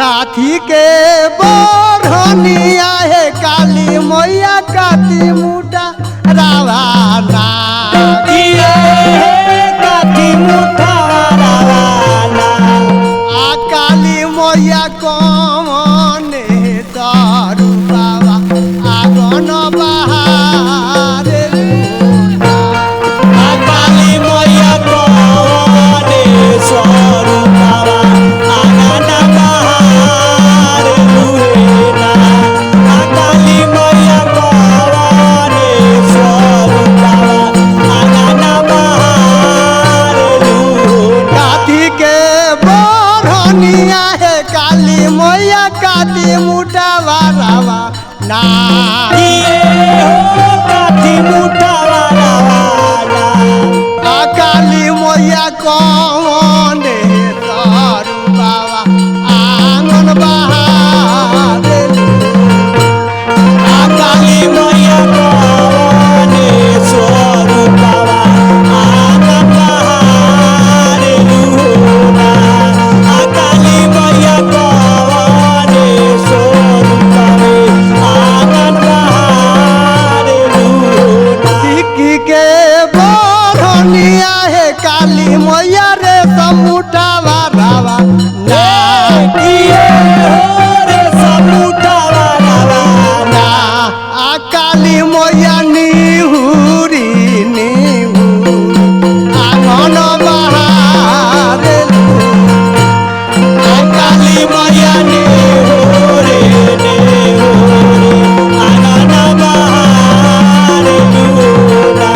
काठी के बोरनिया है काली मैया काटी मुठा रावाना काटी मुठा रावाना आ काली मैया कौन दारू बाबा आगन बहार काली मैया कौन स्वरूप आगन बहार लुहेना काली मैया कौन स्वरूप आगन बहार लुहेना काठी के बोरनिया है काली मैया काटी मुठा रावा ना काटी मुठा रावाना आ काली मैया कौन दारू बाबा आंगन बहार काली मैया कौन स्वरूप आगन बहार लुहेना काली मैया कौन स्वरूप आगन बहार लुहेना सिक्की के बोरनिया है काली मैया रे समुठा रावा ना रे समुठा रावाना आ काली मैया निहुरी आंगन बहार काली मैया ने आगन बहार लुहेना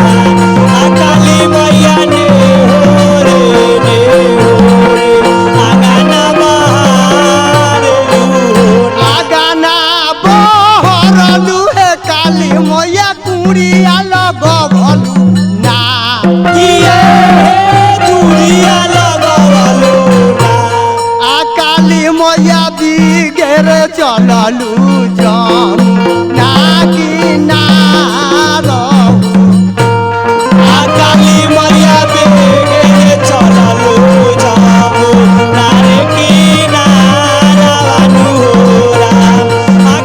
काली मैया ने आगन बहार लुहेना आगाना बहरलू है काली मैया कुड़िया लगभलू ना दूरिया लगवलो आ काली मैया बिगेर चललू जम ना कि ना रहू काली मैया बेगे चललो जाबो नारे किनारानु राम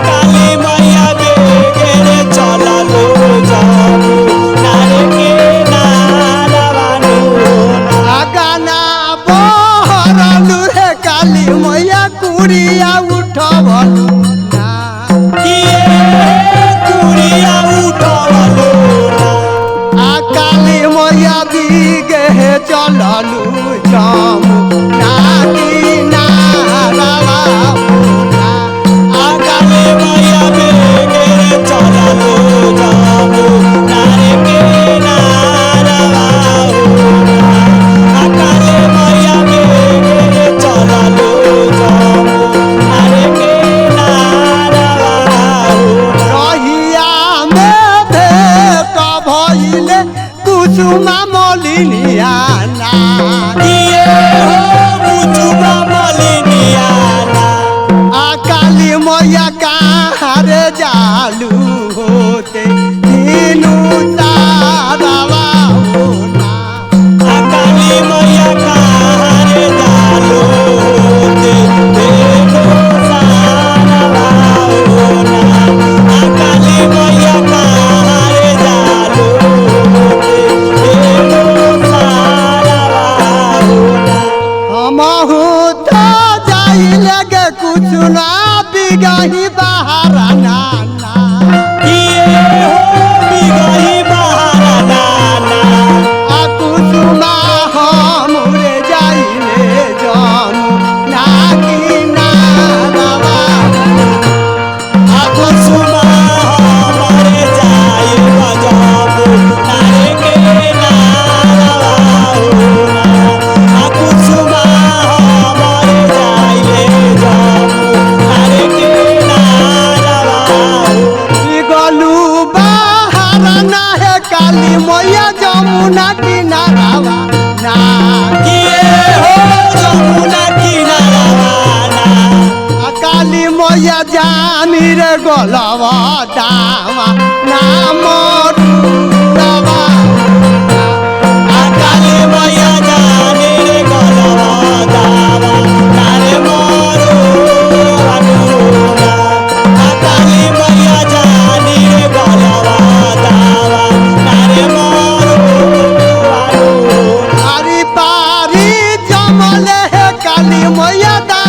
काली मैया बेगे चललो जाबो नारे किनारानु आगाना बहरलू है काली मैया कुड़िया उठबलू ना कुड़िया उठवलो आ काली मैया बिगे चललू जम ना कि ना रहू काली मैया बेगे चललो जाबो नारे किनारानु काली मैया बेगे चललो जाबो नारे किनारानु रहिया में भेट भइले कुसुमा मलिनिया ना बुझुबा मलिनियाना आ काली मैया कहाँ रे जालू होते तीनू तारवा होना काली मैया कारे जालो दे देखो सारवा होना काली मैया कारे जालो दे देखो सारवा होना हमहू तो जाई लगे कुछ ना बिगही बाहर ना बिगही बहाना आ कुसुमा हमरे जाइले जामू ना कि ना रवा कुसुमा हमारे जाए बजाबो नारे के नारवा होना कुसुमा हमारे जाए जाबो नारे के नारवा गलू बाहर ना है काली मैया जमुना किनारावा ना हो जमुना किनाराना आ काली मैया जानी रे गलवा दावा ना मरुवा काली मैया जाने रे गलवा दावा नारे मोरो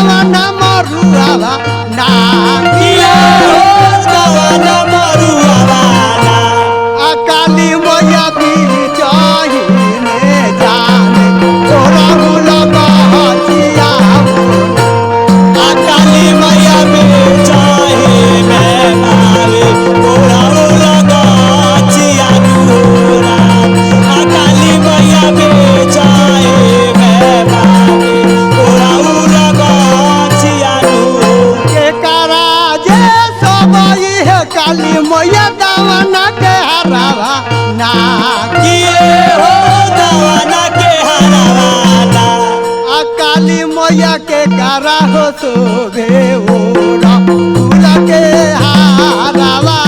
दवन मरुआवा ना किए हो दवन मरुआवाना काली मैया बिचाहीने जाने तोरा लगचिया काली मैया में चाहे मैं भावे तोरा लगचिया नूरा काली मैया में चाहे मैं भावे तोरा लगचिया नूरा के करा जे सब है काली मैया दवन के हरावा ना किए हो दवाना के हरावाना काली मैया के करा हो शोभे ओरा फूल के हारावा